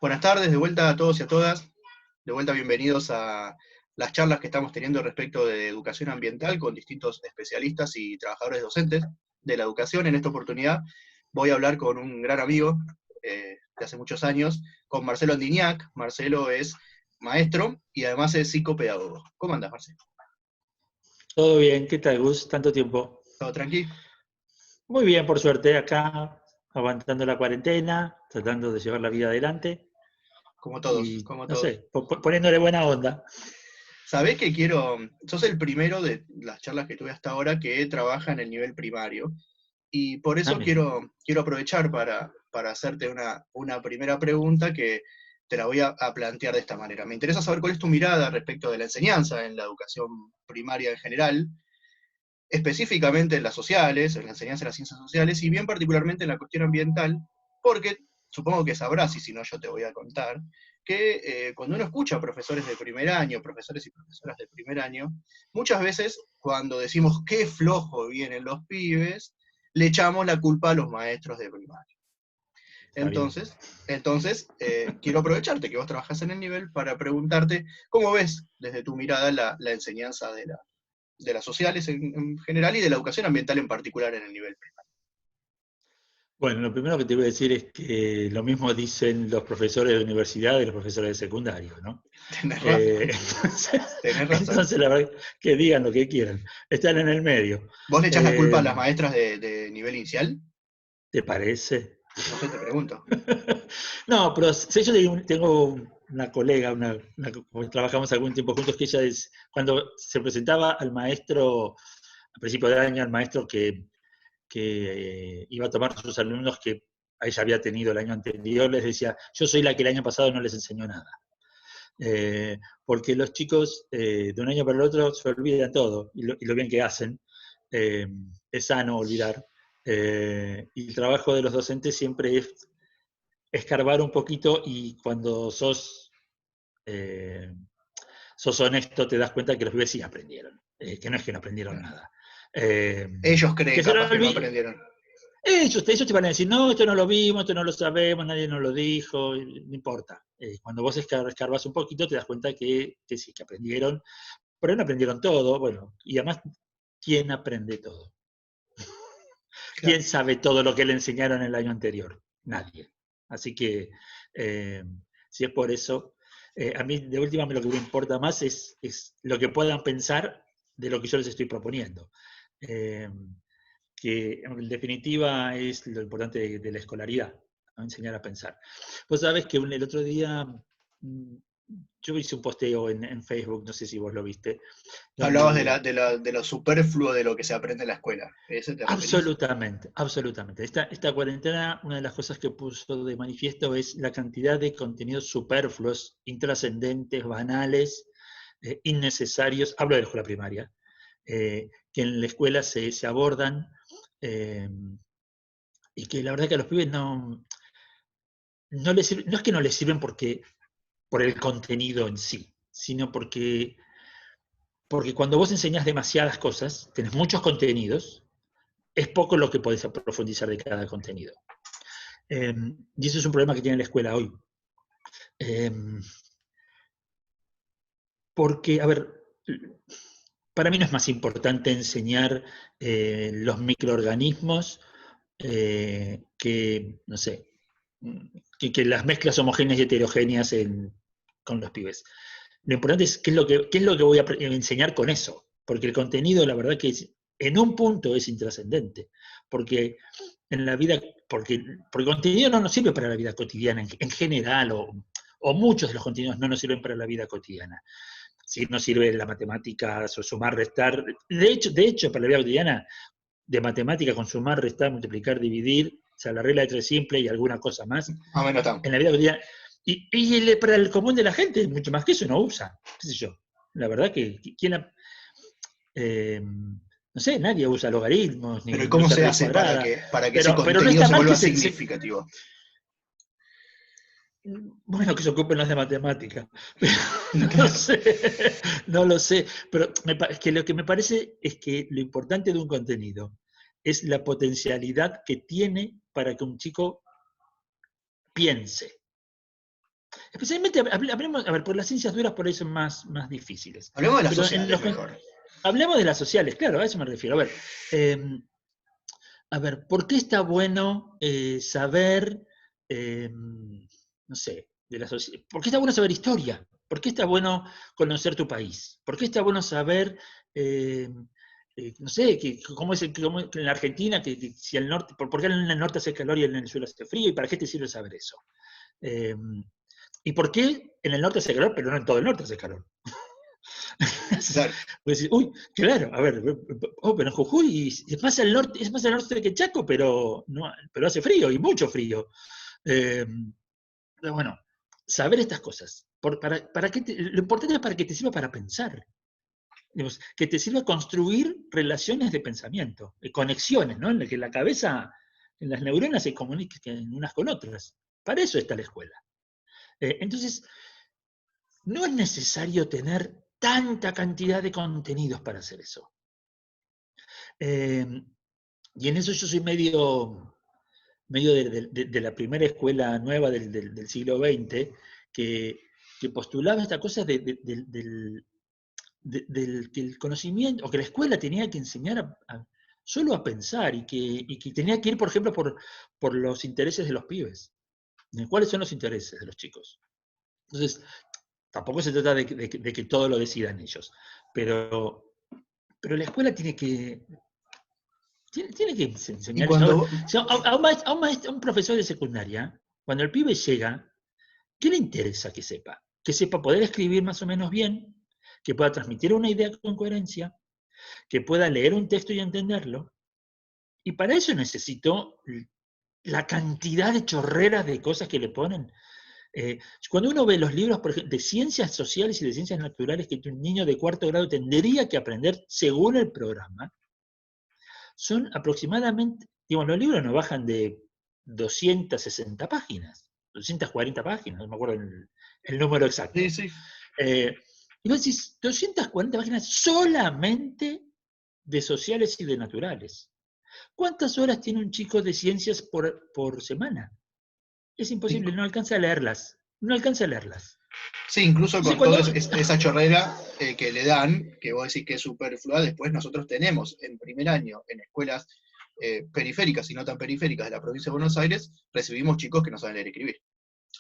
Buenas tardes, de vuelta a todos y a todas. De vuelta, bienvenidos a las charlas que estamos teniendo respecto de educación ambiental con distintos especialistas y trabajadores docentes de la educación. En esta oportunidad voy a hablar con un gran amigo de hace muchos años, con Marcelo Andignac. Marcelo es maestro y además es psicopedagogo. ¿Cómo andas, Marcelo? Todo bien, ¿qué tal, Gus? Tanto tiempo. ¿Todo tranqui? Muy bien, por suerte, acá aguantando la cuarentena, tratando de llevar la vida adelante Como todos, y, como no todos. sé, poniéndole buena onda. Sabés que sos el primero de las charlas que tuve hasta ahora que trabaja en el nivel primario. Y por Ah, eso mira. quiero aprovechar para hacerte una primera pregunta que te la voy a plantear de esta manera. Me interesa saber cuál es tu mirada respecto de la enseñanza en la educación primaria en general, específicamente en las sociales, en la enseñanza de las ciencias sociales, y bien particularmente en la cuestión ambiental, porque supongo que sabrás, y si no yo te voy a contar, que cuando uno escucha a profesores de primer año, profesores y profesoras de primer año, muchas veces cuando decimos qué flojo vienen los pibes, le echamos la culpa a los maestros de primaria. Está bien. Entonces, quiero aprovecharte que vos trabajás en el nivel para preguntarte cómo ves desde tu mirada la enseñanza de las sociales en general y de la educación ambiental en particular en el nivel primario. Bueno, lo primero que te voy a decir es que lo mismo dicen los profesores de universidad y los profesores de secundario, ¿no? Tenés razón, Entonces, tenés razón. entonces, la verdad, que digan lo que quieran. Están en el medio. ¿Vos le echás la culpa Eh, a las maestras de nivel inicial? ¿Te parece? No sé, te pregunto. No, pero si yo tengo una colega, trabajamos algún tiempo juntos, que ella es, cuando se presentaba al maestro, a principio de año, al maestro que iba a tomar a sus alumnos que a ella había tenido el año anterior, les decía, yo soy la que el año pasado no les enseñó nada. Porque los chicos de un año para el otro se olvidan todo y lo bien que hacen. Eh, es sano olvidar. Y el trabajo de los docentes siempre es escarbar un poquito y cuando eh, sos honesto te das cuenta que los pibes sí aprendieron, que no es que no aprendieron Claro. nada. Ellos creen Que se lo capaz que no olvide. aprendieron. Ellos te van a decir, no, esto no lo vimos, esto no lo sabemos, nadie nos lo dijo, no importa. Cuando vos escarbas un poquito te das cuenta que sí, que aprendieron, pero no aprendieron todo, bueno, y además, ¿quién aprende todo? Claro. ¿Quién sabe todo lo que le enseñaron el año anterior? Nadie. Así que, eh, si es por eso, a mí de última lo que me importa más es lo que puedan pensar de lo que yo les estoy proponiendo. Eh, que en definitiva es lo importante de la escolaridad, ¿no? Enseñar a pensar. Vos sabés que el otro día mm, yo hice un posteo en Facebook, no sé si vos lo viste, Hablabas donde de lo superfluo de lo que se aprende en la escuela. ¿A ese te referís? absolutamente, absolutamente. Esta cuarentena, una de las cosas que puso de manifiesto es la cantidad de contenidos superfluos, intrascendentes, banales, innecesarios, hablo de la escuela primaria, que en la escuela se abordan eh, y que la verdad que a los pibes no les sirve, no es que no les sirven por el contenido en sí, sino porque cuando vos enseñás demasiadas cosas, tenés muchos contenidos, es poco lo que podés profundizar de cada contenido. Y eso es un problema que tiene la escuela hoy. Eh, Porque, a ver, para mí no es más importante enseñar los microorganismos que, no sé, que las mezclas homogéneas y heterogéneas con los pibes. Lo importante es qué es lo que voy a enseñar con eso, porque el contenido, la verdad que en un punto es intrascendente, porque en la vida, porque el contenido no nos sirve para la vida cotidiana en general, o muchos de los contenidos no nos sirven para la vida cotidiana. Si no sirve la matemática, sumar, restar. De hecho, para la vida cotidiana, de matemática con sumar, restar, multiplicar, dividir, o sea, la regla de tres simple y alguna cosa más, Más o menos estamos. en la vida cotidiana. Para el común de la gente, mucho más que eso no usa, qué sé yo. La verdad que, no sé, nadie usa logaritmos, Pero ¿y ni cómo usa se raíz hace cuadrada, para que ese pero no contenido está se mal que vuelva significativo? bueno, que se ocupen los de matemática. No Claro. sé, no lo sé. Pero es que lo que me parece es que lo importante de un contenido es la potencialidad que tiene para que un chico piense. Especialmente, hablemos, a ver, por las ciencias duras por ahí son más difíciles. Hablemos de las Pero sociales, mejor. hablemos de las sociales, claro, a eso me refiero. A ver, ¿por qué está bueno saber, no sé, ¿por qué está bueno saber historia? ¿Por qué está bueno conocer tu país? ¿Por qué está bueno saber, no sé, cómo es, que en la Argentina, que si el norte, por qué en el norte hace calor y en Venezuela hace frío? ¿Y para qué te sirve saber eso? Eh, ¿Y por qué en el norte hace calor, pero no en todo el norte hace calor? Claro. Pues, uy, claro, a ver, pero en Jujuy es más al norte que Chaco, pero, no, pero hace frío, y mucho frío. Eh, bueno, saber estas cosas. Para lo importante es para que te sirva para pensar. Digamos, que te sirva construir relaciones de pensamiento, conexiones, ¿no? En las que la cabeza, en las neuronas se comuniquen unas con otras. Para eso está la escuela. Entonces, no es necesario tener tanta cantidad de contenidos para hacer eso. Y en eso yo soy medio de la primera escuela nueva del siglo XX, que postulaba esta cosa que el conocimiento, o que la escuela tenía que enseñar solo a pensar, y que tenía que ir, por ejemplo, por los intereses de los pibes. ¿Cuáles son los intereses de los chicos? Entonces, tampoco se trata de que todo lo decidan ellos, pero la escuela tiene que Y enseñar eso. cuando, O sea, a un profesor de secundaria, cuando el pibe llega, ¿qué le interesa que sepa? Que sepa poder escribir más o menos bien, que pueda transmitir una idea con coherencia, que pueda leer un texto y entenderlo. Y para eso necesito la cantidad de chorreras de cosas que le ponen. Cuando uno ve los libros, por ejemplo, de ciencias sociales y de ciencias naturales que un niño de cuarto grado tendría que aprender según el programa, son aproximadamente, digamos, los libros no bajan de 260 páginas, 240 páginas, no me acuerdo el número exacto. sí, sí. Y vos decís, 240 páginas solamente de sociales y de naturales. ¿Cuántas horas tiene un chico de ciencias por semana? Es imposible, no alcanza a leerlas. No alcanza a leerlas. Sí, incluso Entonces, con toda esa chorrera que le dan, que vos decís que es superflua, después nosotros tenemos en primer año en escuelas periféricas y no tan periféricas de la provincia de Buenos Aires, recibimos chicos que no saben leer y escribir,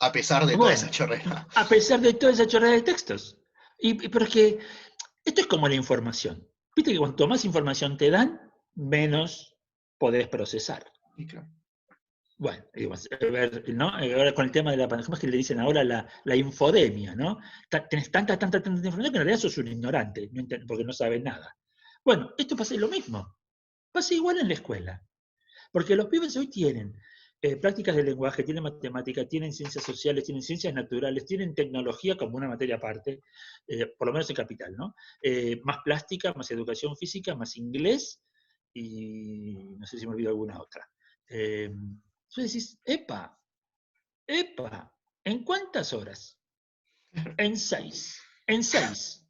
a pesar de toda esa chorrera. A pesar de toda esa chorrera de textos. Pero es que esto es como la información. Viste que cuanto más información te dan, menos podés procesar. Y claro. Bueno, a ver, ¿no? Ahora con el tema de la pandemia, ¿cómo es que le dicen ahora la infodemia, ¿no? Tenés tanta información que en realidad sos un ignorante, porque no sabes nada. Bueno, esto pasa lo mismo. Pasa igual en la escuela. Porque los pibes hoy tienen prácticas de lenguaje, tienen matemática, tienen ciencias sociales, tienen ciencias naturales, tienen tecnología como una materia aparte, por lo menos en capital, ¿no? Más plástica, más educación física, más inglés, y no sé si me olvido alguna otra. Entonces decís, epa, ¿en cuántas horas? En 6. En 6.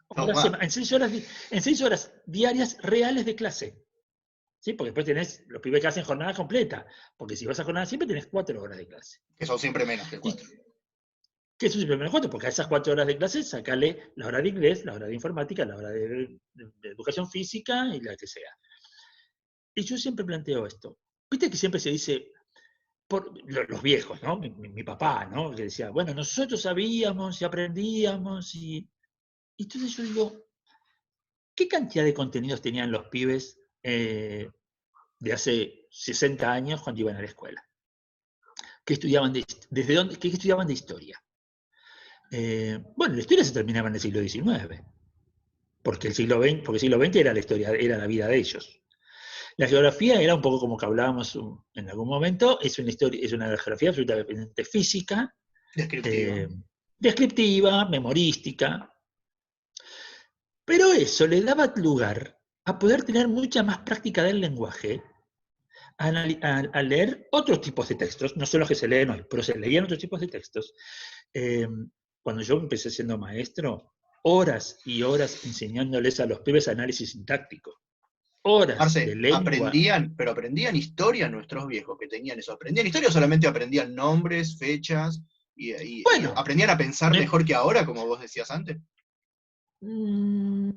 En 6 horas diarias reales de clase. ¿Sí? Porque después tenés los pibes que hacen jornada completa. Porque si vas a jornada siempre tenés 4 horas de clase. Que son siempre menos que 4. ¿Qué es un simple menos 4? Porque a esas 4 horas de clase sacale la hora de inglés, la hora de informática, la hora de educación física y la que sea. Y yo siempre planteo esto. Viste que siempre se dice, los viejos, ¿no? Mi papá, ¿no? Que decía, bueno, nosotros sabíamos y aprendíamos y entonces yo digo, ¿qué cantidad de contenidos tenían los pibes de hace 60 años cuando iban a la escuela? ¿Qué estudiaban desde dónde, qué estudiaban de historia? Bueno, la historia se terminaba en el siglo XIX, porque el siglo XX era la historia, era la vida de ellos. La geografía era un poco como que hablábamos en algún momento, es una geografía absolutamente física, descriptiva, memorística, pero eso le daba lugar a poder tener mucha más práctica del lenguaje, a leer otros tipos de textos, no son los que se leen hoy, pero se leían otros tipos de textos. Cuando yo empecé siendo maestro, horas y horas enseñándoles a los pibes análisis sintáctico. Horas de lengua. Pero aprendían historia nuestros viejos que tenían eso. ¿Aprendían historia o solamente aprendían nombres, fechas, y Bueno, aprendían a pensar me- mejor que ahora, como vos decías antes. mm,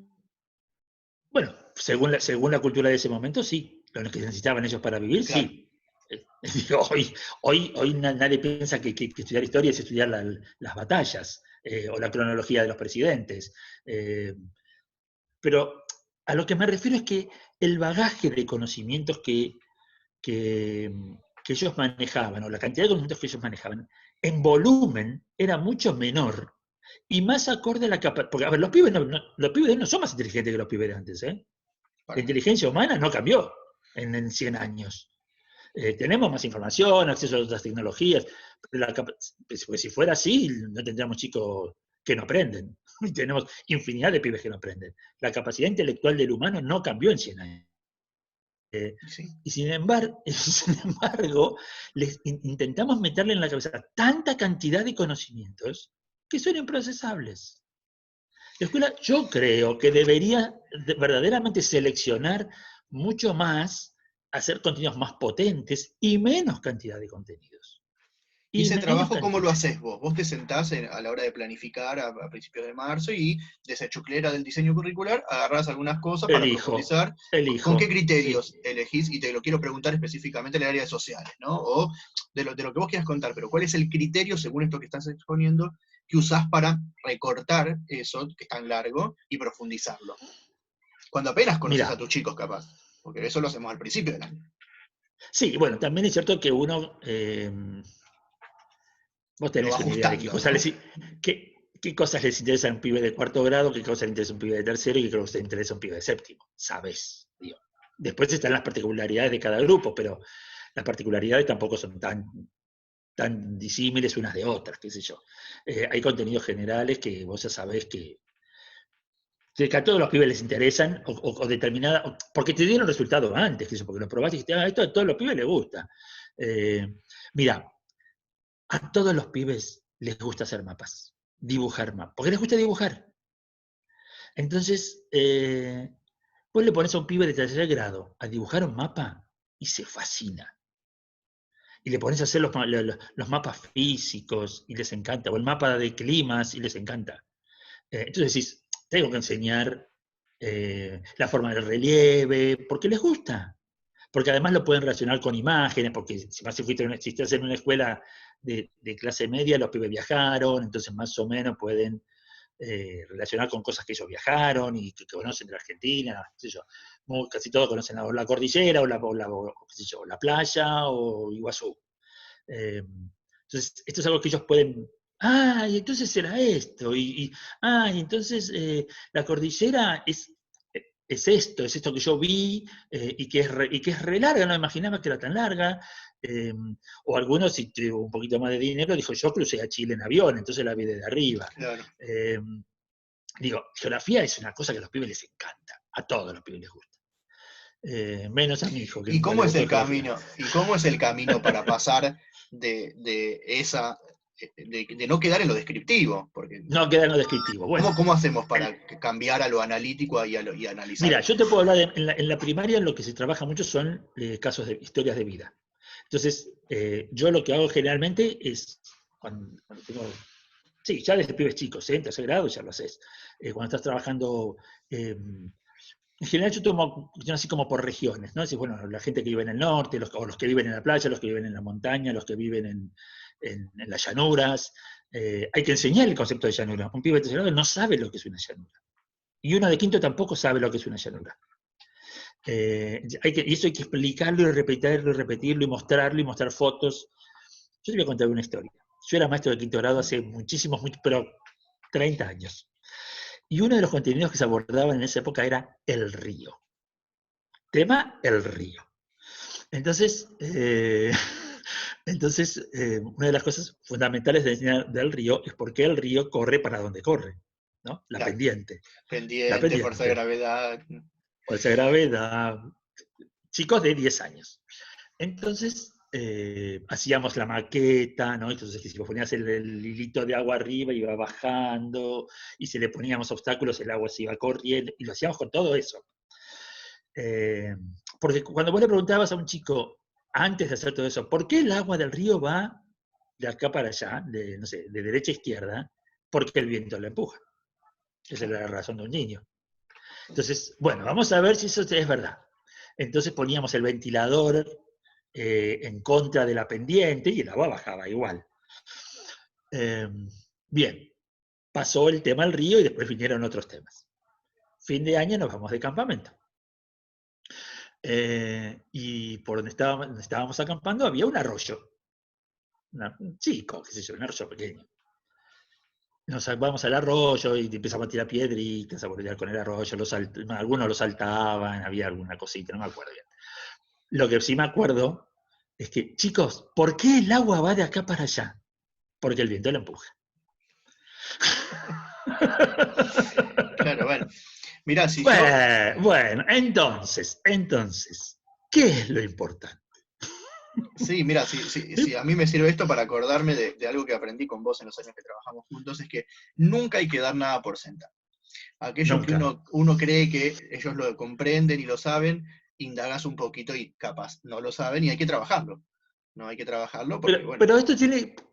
bueno, según la cultura de ese momento, sí. Lo que necesitaban ellos para vivir, Claro, sí. Digo, hoy nadie piensa que estudiar historia es estudiar las batallas o la cronología de los presidentes. Eh, pero a lo que me refiero es que el bagaje de conocimientos que, que ellos manejaban, o la cantidad de conocimientos que ellos manejaban, en volumen era mucho menor y más acorde a la capacidad. Porque, a ver, los pibes de hoy no son más inteligentes que los pibes de antes, ¿eh? La para nada. inteligencia humana no cambió en 100 años. Tenemos más información, acceso a otras tecnologías, pero pues si fuera así, no tendríamos chicos que no aprenden. Y tenemos infinidad de pibes que no aprenden. La capacidad intelectual del humano no cambió en 100 años. Y sí. Y sin embargo, intentamos meterle en la cabeza tanta cantidad de conocimientos que son improcesables. La escuela, yo creo que debería verdaderamente seleccionar mucho más, hacer contenidos más potentes y menos cantidad de contenidos. ¿Y Y ese menos trabajo cómo cantidad. lo haces vos? Vos te sentás a la hora de planificar a principios de marzo y de esa chuclera del diseño curricular agarrás algunas cosas para Elijo, profundizar. ¿Con qué elijo, sí. criterios elegís? Y te lo quiero preguntar específicamente en el área de sociales, ¿no? O de lo que vos quieras contar, pero ¿cuál es el criterio, según esto que estás exponiendo, que usás para recortar eso, que es tan largo, y profundizarlo? Cuando apenas conoces a Mira, tus chicos, capaz. Porque eso lo hacemos al principio del año. sí, bueno, también es cierto que uno, vos Lo va tenés una idea de ajustando, ¿no? qué cosas les interesa a un pibe de cuarto grado, qué cosas les interesa a un pibe de tercero y qué cosas les interesa a un pibe de séptimo. Sabés, digo. Después están las particularidades de cada grupo, pero las particularidades tampoco son tan disímiles unas de otras, qué sé yo. Hay contenidos generales que vos ya sabés que a todos los pibes les interesan, o determinada, porque te dieron resultado antes, que porque lo probaste y dijiste, esto a todos los pibes les gusta. Eh, Mira, a todos los pibes les gusta hacer mapas, dibujar mapas, porque les gusta dibujar. Entonces, vos le pones a un pibe de tercer grado a dibujar un mapa y se fascina. Y le pones a hacer los mapas físicos y les encanta, o el mapa de climas y les encanta. Entonces decís, tengo que enseñar la forma del relieve, porque les gusta. Porque además lo pueden relacionar con imágenes, porque si estás en una escuela de clase media, los pibes viajaron, entonces más o menos pueden relacionar con cosas que ellos viajaron y que conocen de la Argentina, qué sé yo. Casi todos conocen la cordillera qué sé yo, la playa o Iguazú. Eh, entonces, esto es algo que ellos pueden. Y entonces era esto. Y entonces la cordillera es esto que yo vi y que es re larga, no imaginaba que era tan larga. Eh, o algunos, si tuvo un poquito más de dinero, dijo: Yo crucé a Chile en avión, entonces la vi desde arriba. Claro. Eh, Digo, geografía es una cosa que a los pibes les encanta, a todos los pibes les gusta. Menos a mi hijo, que ¿Y nunca cómo le es gustó el geografía. camino? ¿Y cómo es el camino para pasar de esa, de no quedar en lo descriptivo? Porque, No queda en lo descriptivo. Bueno, ¿cómo hacemos el, para cambiar a lo analítico y analizar? mira, yo te puedo hablar en la primaria, lo que se trabaja mucho son casos de historias de vida. Entonces, yo lo que hago generalmente es, cuando tengo, sí, ya desde pibes chicos, en tercer grado ya lo haces. Cuando estás trabajando, en general yo tomo cuestiones así como por regiones, ¿no? Decís, bueno, la gente que vive en el norte, o los que viven en la playa, los que viven en la montaña, los que viven en las llanuras. Hay que enseñar el concepto de llanura. Un pibe de tercer grado no sabe lo que es una llanura. Y uno de quinto tampoco sabe lo que es una llanura. Y eso hay que explicarlo y repetirlo y mostrarlo y mostrar fotos. Yo te voy a contar una historia. Yo era maestro de quinto grado hace muchísimos, pero 30 años. Y uno de los contenidos que se abordaban en esa época era el río. Tema, el río. Entonces, una de las cosas fundamentales de enseñar del río es por qué el río corre para donde corre, ¿no? La Claro, pendiente. La pendiente, fuerza de pendiente. gravedad. Fuerza de gravedad. Chicos de 10 años. Entonces, hacíamos la maqueta, ¿no? Entonces, que si vos ponías el hilito de agua arriba, iba bajando, y si le poníamos obstáculos, el agua se iba corriendo, y lo hacíamos con todo eso. Eh, Porque cuando vos le preguntabas a un chico, antes de hacer todo eso, ¿por qué el agua del río va de acá para allá, no sé, de derecha a izquierda, porque el viento lo empuja. Esa era la razón de un niño. Entonces, bueno, vamos a ver si eso es verdad. Entonces poníamos el ventilador en contra de la pendiente y el agua bajaba igual. Bien, pasó el tema del río y después vinieron otros temas. Fin de año nos vamos de campamento. Y por donde estábamos acampando había un arroyo. Un chico, qué sé yo, un arroyo pequeño. Nos vamos al arroyo y empezamos a tirar piedritas, a boludear con el arroyo. Algunos lo saltaban, había alguna cosita, no me acuerdo bien. Lo que sí me acuerdo es que, chicos, ¿por qué el agua va de acá para allá? Porque el viento la empuja. Claro, bueno. Mirá, si yo... Bueno, entonces, ¿qué es lo importante? Sí, mira, si a mí me sirve esto para acordarme de algo que aprendí con vos en los años que trabajamos juntos, es que nunca hay que dar nada por sentado. Aquello que Nunca. uno cree que ellos lo comprenden y lo saben, indagás un poquito y capaz no lo saben y hay que trabajarlo. No hay que trabajarlo porque, bueno, Pero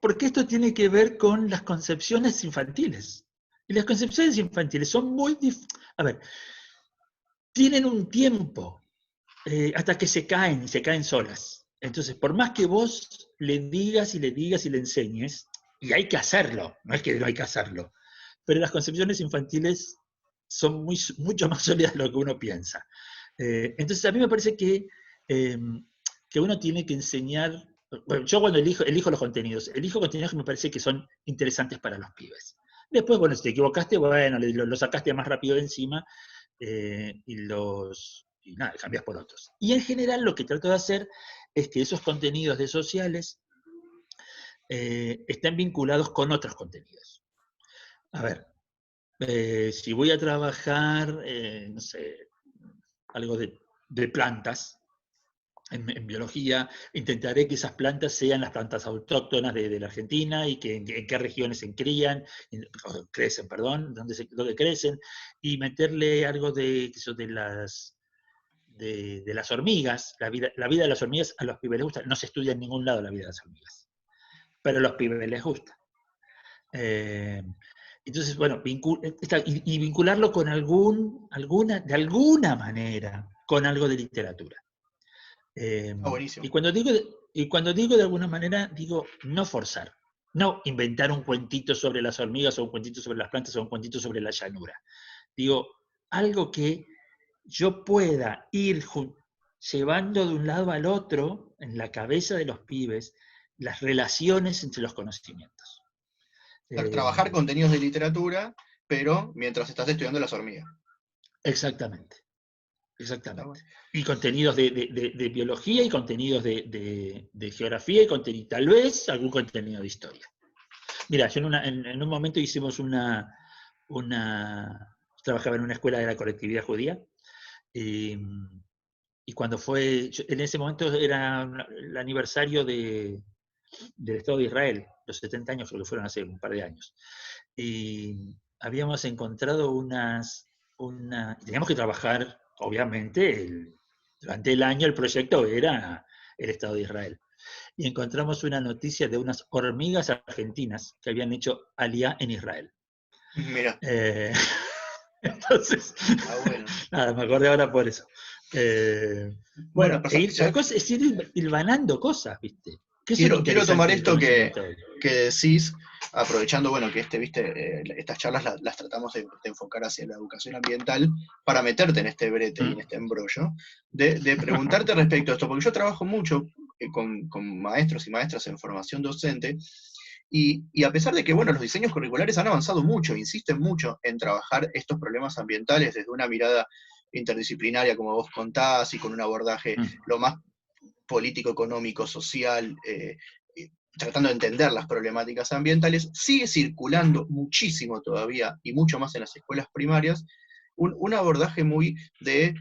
porque esto tiene que ver con las concepciones infantiles. Y las concepciones infantiles son muy a ver, tienen un tiempo hasta que se caen solas. Entonces, por más que vos le digas y le digas y le enseñes, y hay que hacerlo, no es que no hay que hacerlo, pero las concepciones infantiles son mucho más sólidas de lo que uno piensa. Entonces, a mí me parece que uno tiene que enseñar. Bueno, yo cuando elijo los contenidos, elijo contenidos que me parece que son interesantes para los pibes. Después, bueno, si te equivocaste, bueno, lo sacaste más rápido de encima y nada, cambias por otros. Y en general lo que trato de hacer es que esos contenidos de sociales estén vinculados con otros contenidos. A ver, si voy a trabajar, no sé, algo de plantas, en biología, intentaré que esas plantas sean las plantas autóctonas de la Argentina y que en qué regiones se crían, crecen, perdón, dónde crecen, y meterle algo de las hormigas, la vida de las hormigas a los pibes les gusta. No se estudia en ningún lado la vida de las hormigas, pero a los pibes les gusta. Entonces, bueno, y vincularlo con de alguna manera, con algo de literatura. está buenísimo. Y cuando digo de alguna manera, digo no forzar, no inventar un cuentito sobre las hormigas o un cuentito sobre las plantas o un cuentito sobre la llanura. Digo, algo que yo pueda ir llevando de un lado al otro en la cabeza de los pibes las relaciones entre los conocimientos. Trabajar contenidos de literatura, pero mientras estás estudiando las hormigas. Exactamente. Está Exactamente. bueno. Y contenidos de biología y contenidos de geografía y tal vez algún contenido de historia. Mira, yo en un momento hicimos trabajaba en una escuela de la colectividad judía y cuando en ese momento era el aniversario del Estado de Israel, los 70 años, creo que fueron hace un par de años. Y habíamos encontrado teníamos que trabajar, obviamente, durante el año el proyecto era el Estado de Israel. Y encontramos una noticia de unas hormigas argentinas que habían hecho aliyá en Israel. Mira. Entonces, Bueno. nada, me acordé ahora por eso. Bueno, Es ir hilvanando cosas, ¿viste? ¿Qué son quiero tomar interesantes del esto conocimiento? que decís, aprovechando, bueno, que estas charlas las tratamos de enfocar hacia la educación ambiental, para meterte en este brete y en este embrollo, de preguntarte respecto a esto, porque yo trabajo mucho con maestros y maestras en formación docente, y a pesar de que, bueno, los diseños curriculares han avanzado mucho, insisten mucho en trabajar estos problemas ambientales desde una mirada interdisciplinaria, como vos contás, y con un abordaje lo más político, económico, social, tratando de entender las problemáticas ambientales, sigue circulando muchísimo todavía, y mucho más en las escuelas primarias, un abordaje muy de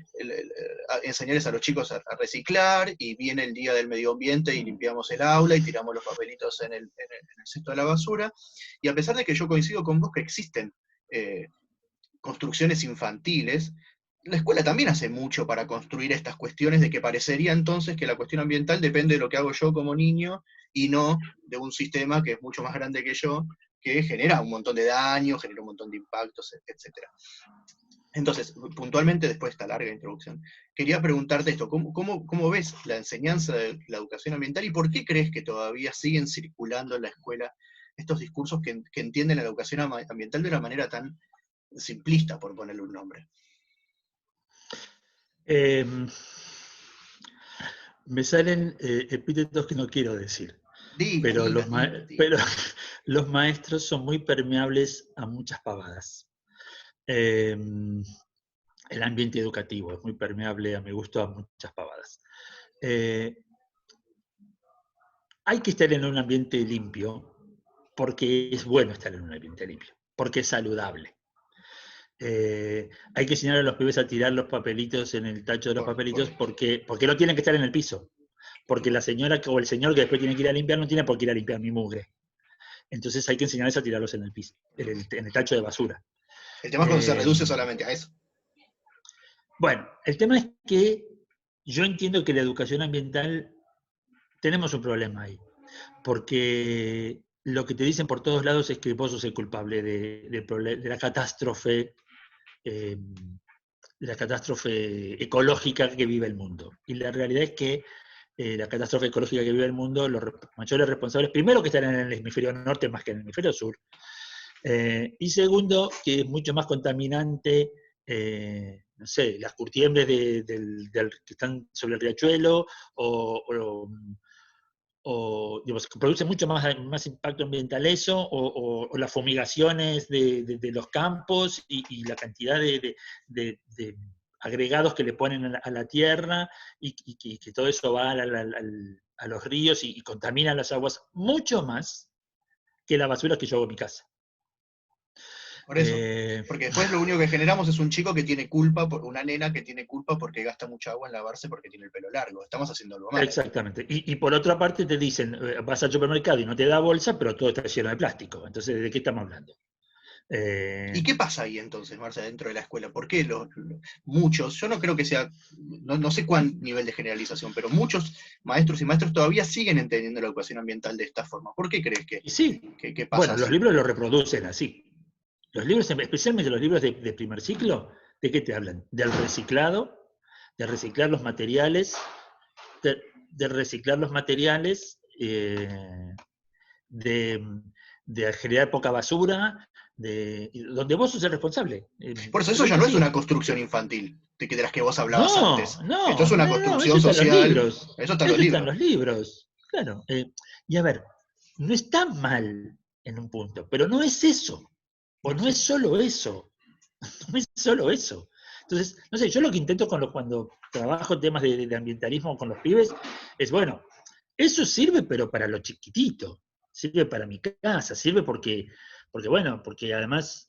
enseñarles a los chicos a reciclar, y viene el día del medio ambiente y limpiamos el aula y tiramos los papelitos en el cesto de la basura, y a pesar de que yo coincido con vos que existen construcciones infantiles, la escuela también hace mucho para construir estas cuestiones de que parecería entonces que la cuestión ambiental depende de lo que hago yo como niño y no de un sistema que es mucho más grande que yo, que genera un montón de daños, genera un montón de impactos, etc. Entonces, puntualmente, después de esta larga introducción, quería preguntarte esto, ¿cómo ves la enseñanza de la educación ambiental y por qué crees que todavía siguen circulando en la escuela estos discursos que entienden la educación ambiental de una manera tan simplista, por ponerle un nombre? Eh, Me salen epítetos que no quiero decir, pero pero los maestros son muy permeables a muchas pavadas. Eh, el ambiente educativo es muy permeable, a mi gusto, a muchas pavadas. Hay que estar en un ambiente limpio, porque es bueno estar en un ambiente limpio, porque es saludable. Hay que enseñar a los pibes a tirar los papelitos en el tacho de los papelitos porque no tienen que estar en el piso. Porque la señora o el señor que después tiene que ir a limpiar no tiene por qué ir a limpiar mi mugre. Entonces hay que enseñarles a tirarlos en el piso, en el tacho de basura. El tema es cuando se reduce solamente a eso. Bueno, el tema es que yo entiendo que la educación ambiental tenemos un problema ahí. Porque lo que te dicen por todos lados es que vos sos el culpable de la catástrofe. La catástrofe ecológica que vive el mundo. Y la realidad es que la catástrofe ecológica que vive el mundo, los mayores responsables, primero que están en el hemisferio norte más que en el hemisferio sur, y segundo, que es mucho más contaminante, no sé, las curtiembres que están sobre el riachuelo, digamos, que produce mucho más impacto ambiental eso, o las fumigaciones de los campos y la cantidad de agregados que le ponen a la tierra y que todo eso va a los ríos y contamina las aguas mucho más que la basura que yo hago en mi casa. Por eso. Porque después lo único que generamos es un chico que tiene culpa, una nena que tiene culpa porque gasta mucha agua en lavarse porque tiene el pelo largo. Estamos haciendo algo mal. Exactamente. Y por otra parte te dicen, vas al supermercado y no te da bolsa, pero todo está lleno de plástico. Entonces, ¿de qué estamos hablando? ¿Y qué pasa ahí entonces, Marcia, dentro de la escuela? ¿Por qué muchos, yo no creo que sea, no sé cuál nivel de generalización, pero muchos maestros y maestros todavía siguen entendiendo la educación ambiental de esta forma? ¿Por qué crees que, sí, que pasa bueno, así? los libros lo reproducen así. Los libros, especialmente los libros de primer ciclo, ¿de qué te hablan? Del reciclado, de reciclar los materiales, de reciclar los materiales, de generar poca basura, donde vos sos el responsable. Por eso Yo eso ya te no es sigo. una construcción infantil, de las que vos hablabas No, antes. Esto es no, una no, no, eso construcción está en los social, libros. eso está en los Eso está en libros. los libros. Claro. Y a ver, no está mal en un punto, pero no es eso. O no es solo eso. No es solo eso. Entonces, no sé, yo lo que intento cuando trabajo temas de ambientalismo con los pibes es, bueno, eso sirve pero para lo chiquitito, sirve para mi casa, sirve porque además,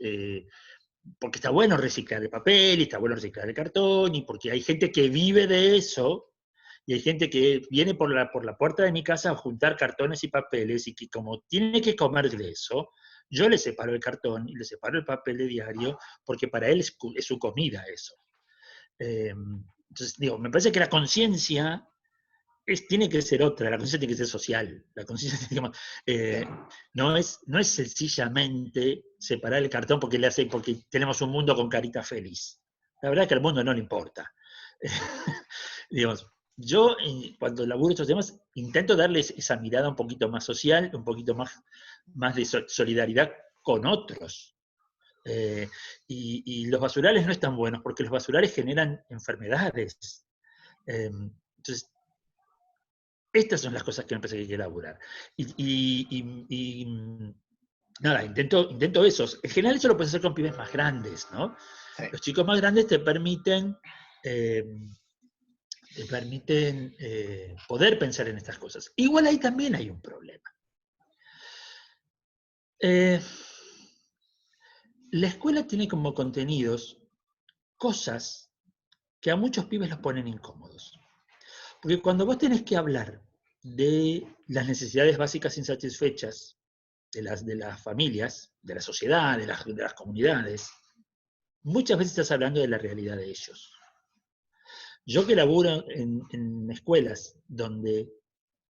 porque está bueno reciclar el papel, y está bueno reciclar el cartón, y porque hay gente que vive de eso, y hay gente que viene por la puerta de mi casa a juntar cartones y papeles, y que como tiene que comer de eso, yo le separo el cartón y le separo el papel de diario, porque para él es su comida eso. Entonces, digo, me parece que la conciencia tiene que ser otra, la conciencia tiene que ser social. La conciencia, digamos, no es sencillamente separar el cartón porque tenemos un mundo con carita feliz. La verdad es que al mundo no le importa. Digamos, yo cuando laburo estos temas intento darles esa mirada un poquito más social, un poquito más de solidaridad con otros. Y los basurales no están buenos porque los basurales generan enfermedades. Entonces, estas son las cosas que me parece que hay que elaborar. Nada, intento eso. En general eso lo puedes hacer con pibes más grandes, ¿no? Sí. Los chicos más grandes te permiten poder pensar en estas cosas. Igual ahí también hay un problema. La escuela tiene como contenidos cosas que a muchos pibes los ponen incómodos. Porque cuando vos tenés que hablar de las necesidades básicas insatisfechas de las familias, de la sociedad, de las comunidades, muchas veces estás hablando de la realidad de ellos. Yo que laburo en escuelas donde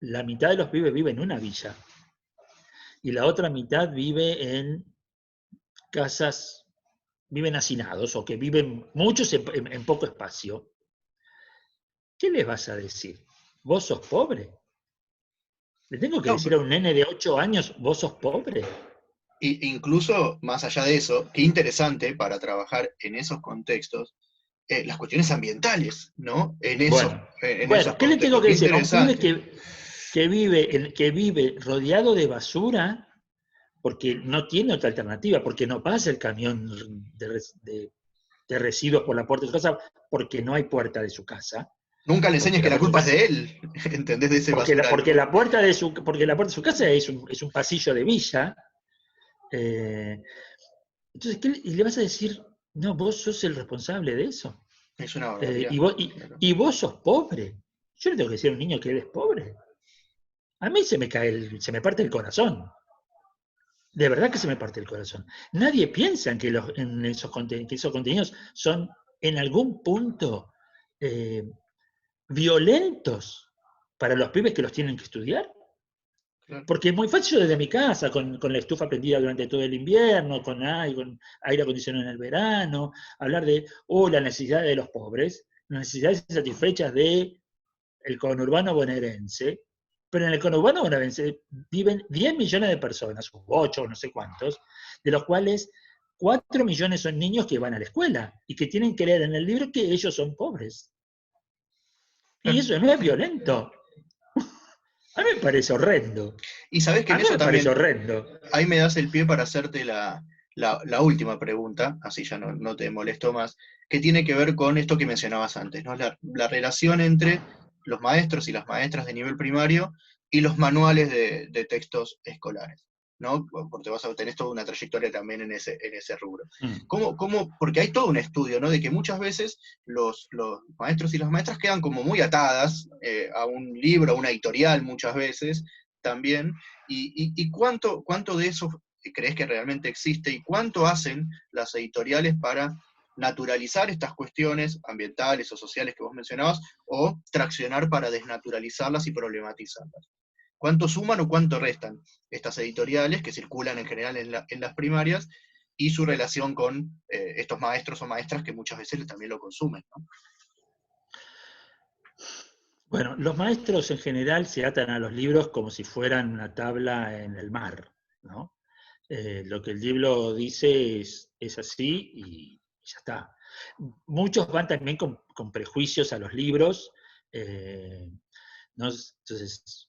la mitad de los pibes vive en una villa y la otra mitad vive en casas, viven hacinados o que viven muchos en poco espacio. ¿Qué les vas a decir? ¿Vos sos pobre? ¿Le tengo que No, decir a un nene de 8 años, vos sos pobre? incluso más allá de eso, qué interesante para trabajar en esos contextos, las cuestiones ambientales, ¿no? En esos ¿Qué le tengo contextos, que qué decir a un pibe interesante. que vive rodeado de basura porque no tiene otra alternativa, porque no pasa el camión de residuos por la puerta de su casa, porque no hay puerta de su casa, Nunca le enseñes porque que la la puerta de su culpa es casa, de él, ¿entendés? De ese basural. porque la puerta de su casa es un pasillo de villa. eh, entonces, y le vas a decir, no, vos sos el responsable de eso? Es una Eh, barbaridad. y, vos, Claro. y vos sos pobre. Yo le tengo que decir a un niño que él es pobre. A mí se me parte el corazón. De verdad que se me parte el corazón. Nadie piensa en que, que esos contenidos son en algún punto eh, violentos para los pibes que los tienen que estudiar. Claro. Porque es muy fácil yo desde mi casa, con la estufa prendida durante todo el invierno, con aire acondicionado en el verano, hablar de las necesidades de los pobres, las necesidades satisfechas del conurbano bonaerense, pero en el conurbano bonaerense viven 10 millones de personas, o 8, no sé cuántos, de los cuales 4 millones son niños que van a la escuela y que tienen que leer en el libro que ellos son pobres. Y eso no es violento. A mí me parece horrendo. Y sabés que A en mí eso me parece también, horrendo. ahí me das el pie para hacerte la última pregunta, así ya no te molesto más, que tiene que ver con esto que mencionabas antes, ¿no? La relación entre los maestros y las maestras de nivel primario y los manuales de textos escolares, ¿no? Porque tenés toda una trayectoria también en ese rubro. Mm. Porque hay todo un estudio, ¿no? De que muchas veces los maestros y las maestras quedan como muy atadas a un libro, a una editorial muchas veces también, y cuánto de eso crees que realmente existe y cuánto hacen las editoriales para naturalizar estas cuestiones ambientales o sociales que vos mencionabas, o traccionar para desnaturalizarlas y problematizarlas? ¿Cuánto suman o cuánto restan estas editoriales que circulan en general en las primarias y su relación con estos maestros o maestras que muchas veces también lo consumen, ¿no? Bueno, los maestros en general se atan a los libros como si fueran una tabla en el mar, ¿no? Lo que el libro dice es así y ya está. Muchos van también con prejuicios a los libros, ¿no? Entonces,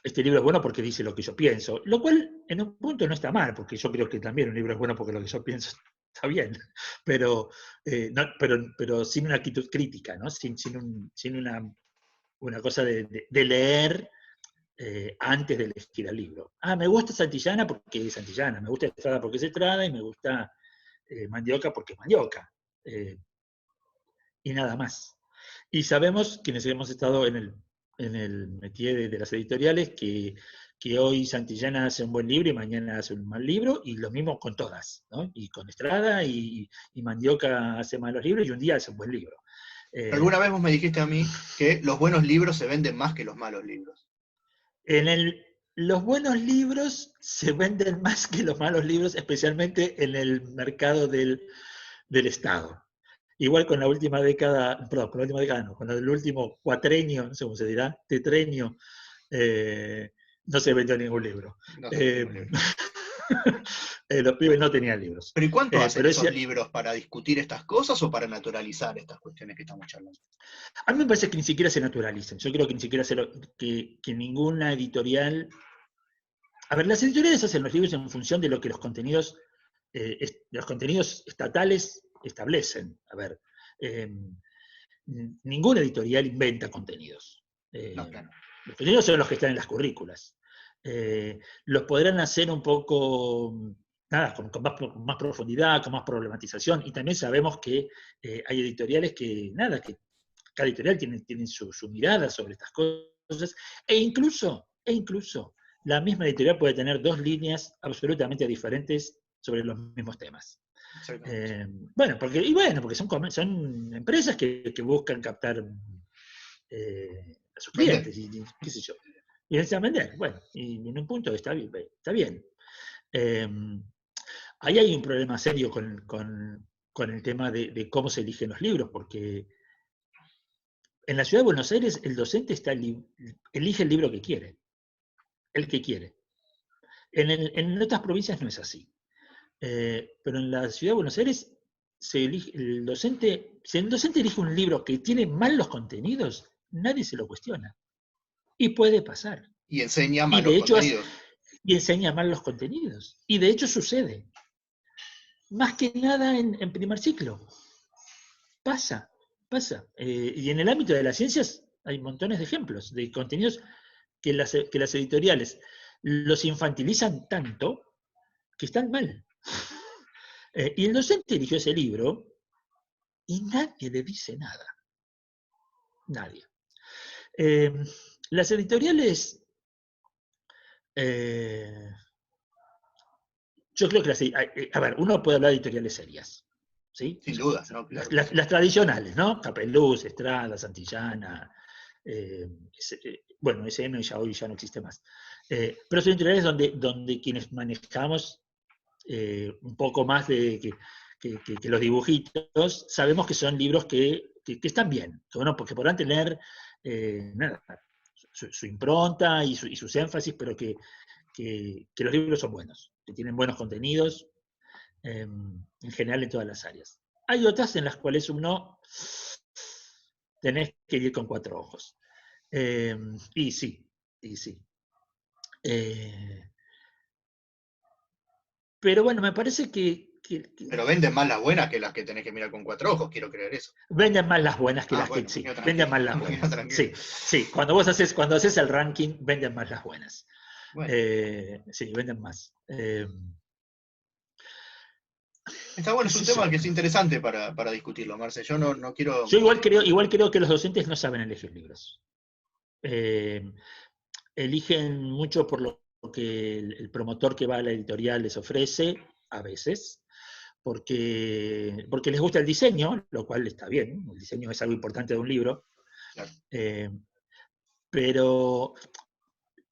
este libro es bueno porque dice lo que yo pienso, lo cual en un punto no está mal, porque yo creo que también un libro es bueno porque lo que yo pienso está bien, pero, pero sin una actitud crítica, ¿no? Sin una cosa de leer antes de elegir el libro. Me gusta Santillana porque es Santillana, me gusta Estrada porque es Estrada y me gusta Mandioca porque es Mandioca. Y nada más. Y sabemos, quienes hemos estado en el métier de las editoriales, que hoy Santillana hace un buen libro y mañana hace un mal libro, y lo mismo con todas, ¿no? Y con Estrada y Mandioca hace malos libros y un día hace un buen libro. Alguna Eh, vez vos me dijiste a mí que los buenos libros se venden más que los malos libros. los buenos libros se venden más que los malos libros, especialmente en el mercado del Estado. Igual con la última década, perdón, con la última década no, con el último cuatrenio, no sé cómo se dirá, tetrenio, no se vendió ningún libro. No se venden Eh, ningún libro. los pibes no tenían libros. Pero ¿y cuánto hacen Pero esos libros para discutir estas cosas o para naturalizar estas cuestiones que estamos charlando? a mí me parece que ni siquiera se naturalicen. Yo creo que ni siquiera que ninguna editorial. A ver, las editoriales hacen los libros en función de lo que los contenidos estatales establecen. A ver, eh, ninguna editorial inventa contenidos. No, Eh, claro. los contenidos son los que están en las currículas. Los podrán hacer un poco, nada, con más profundidad, con más problematización, y también sabemos que hay editoriales que, nada, que cada editorial tiene su mirada sobre estas cosas, e incluso la misma editorial puede tener dos líneas absolutamente diferentes sobre los mismos temas. Exactamente. Porque son empresas que buscan captar a sus Vender. clientes, y qué sé yo. Y empiezan a vender. Bueno, y en un punto está bien. Está bien. Ahí hay un problema serio con el tema de cómo se eligen los libros, porque en la ciudad de Buenos Aires el docente elige el libro que quiere, el que quiere. En otras provincias no es así. Pero en la ciudad de Buenos Aires si el docente elige un libro que tiene mal los contenidos, nadie se lo cuestiona. Y puede pasar. Y enseña Y mal de los hecho contenidos. y enseña mal los contenidos. Y de hecho sucede. Más que nada en primer ciclo. Pasa. Y en el ámbito de las ciencias hay montones de ejemplos de contenidos que las editoriales los infantilizan tanto que están mal. Y el docente eligió ese libro y nadie le dice nada. Nadie. Las editoriales, yo creo que a ver, uno puede hablar de editoriales serias, ¿sí? Sin duda, ¿no? Claro. Las tradicionales, ¿no? Capeluz, Estrada, Santillana, bueno, SM ya hoy ya no existe más. Pero son editoriales donde quienes manejamos un poco más que los dibujitos, sabemos que son libros que están bien, bueno, porque podrán tener nada, su impronta y sus énfasis, pero que los libros son buenos, que tienen buenos contenidos, en general en todas las áreas. Hay otras en las cuales uno tenés que ir con 4 ojos. Y sí. Pero bueno, me parece que Pero venden más las buenas que las que tenés que mirar con 4 ojos, quiero creer eso. venden más las buenas que las bueno, que sí. tranquilo, Venden más las buenas. tranquilo. Sí. Cuando haces el ranking, venden más las buenas. Bueno. Sí, venden más. Está bueno, es un tema que es interesante para discutirlo, Marce. Yo no quiero. Yo igual creo que los docentes no saben elegir libros. Eligen mucho por lo que el promotor que va a la editorial les ofrece, a veces, porque les gusta el diseño, lo cual está bien, el diseño es algo importante de un libro, Claro. Pero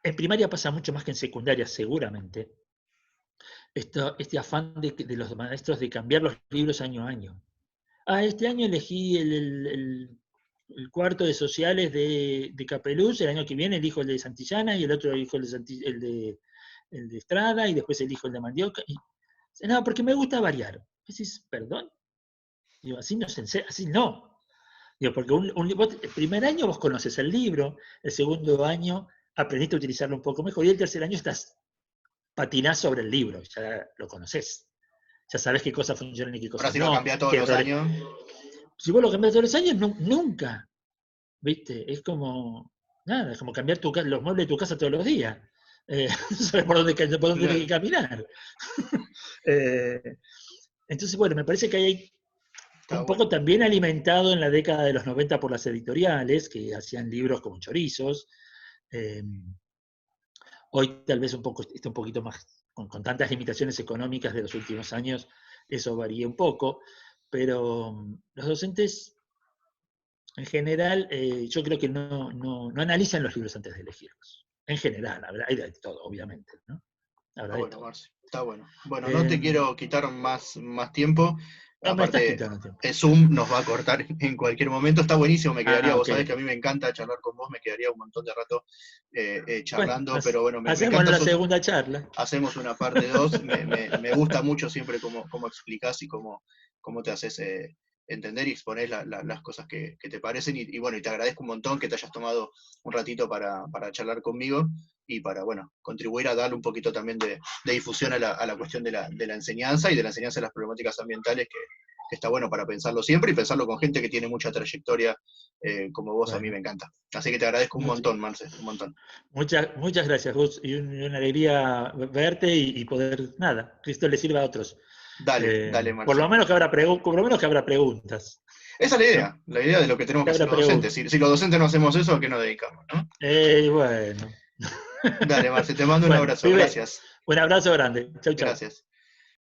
en primaria pasa mucho más que en secundaria, seguramente, este afán de los maestros de cambiar los libros año a año. Este año elegí el cuarto de sociales de Capeluz, el año que viene elijo el de Santillana y el otro elijo el de Estrada y después elijo el de Mandioca. No, porque me gusta variar. Decís, ¿perdón? Digo, así no. Digo, porque el primer año vos conoces el libro, el segundo año aprendiste a utilizarlo un poco mejor y el tercer año patinás sobre el libro, ya lo conoces. Ya sabés qué cosas funcionan y qué cosas Ahora si no. lo cambiás todos los años. Si vos lo cambiás todos los años, nunca. ¿Viste? Es como, nada, es como cambiar los muebles de tu casa todos los días. No sabes por dónde tenés que caminar. Entonces, bueno, me parece que hay un poco también alimentado en la década de los 90 por las editoriales, que hacían libros como chorizos. Hoy tal vez está un poquito más, con tantas limitaciones económicas de los últimos años, eso varía un poco, pero los docentes, en general, yo creo que no analizan los libros antes de elegirlos. En general, hay de todo, obviamente, ¿no? Está bueno, Marce, está bueno. Bueno, no te quiero quitar más tiempo. No me estás Aparte, quitando tiempo. el Zoom nos va a cortar en cualquier momento. Está buenísimo, me quedaría, vos Okay. sabés que a mí me encanta charlar con vos, me quedaría un montón de rato charlando, bueno, pero bueno, me hacemos encanta. La segunda charla. Hacemos una parte 2, me gusta mucho siempre cómo explicás y cómo te haces entender y exponés las cosas que te parecen. Y bueno, y te agradezco un montón que te hayas tomado un ratito para charlar conmigo y para, bueno, contribuir a darle un poquito también de difusión a la cuestión de la enseñanza y de la enseñanza de las problemáticas ambientales, que está bueno para pensarlo siempre y pensarlo con gente que tiene mucha trayectoria como vos. Bueno. A mí me encanta. Así que te agradezco un montón, Marce, un montón. Muchas gracias, Gus, y una alegría verte y poder, nada, que esto le sirva a otros. Dale, Marce. Por lo menos que habrá preguntas. Esa es la idea, ¿no? La idea de lo que tenemos que hacer los docentes. Si los docentes no hacemos eso, ¿a qué nos dedicamos? ¿No? Bueno. Dale, Marce, te mando un abrazo. Pibe, gracias. Un abrazo grande. Chau, chau. Gracias.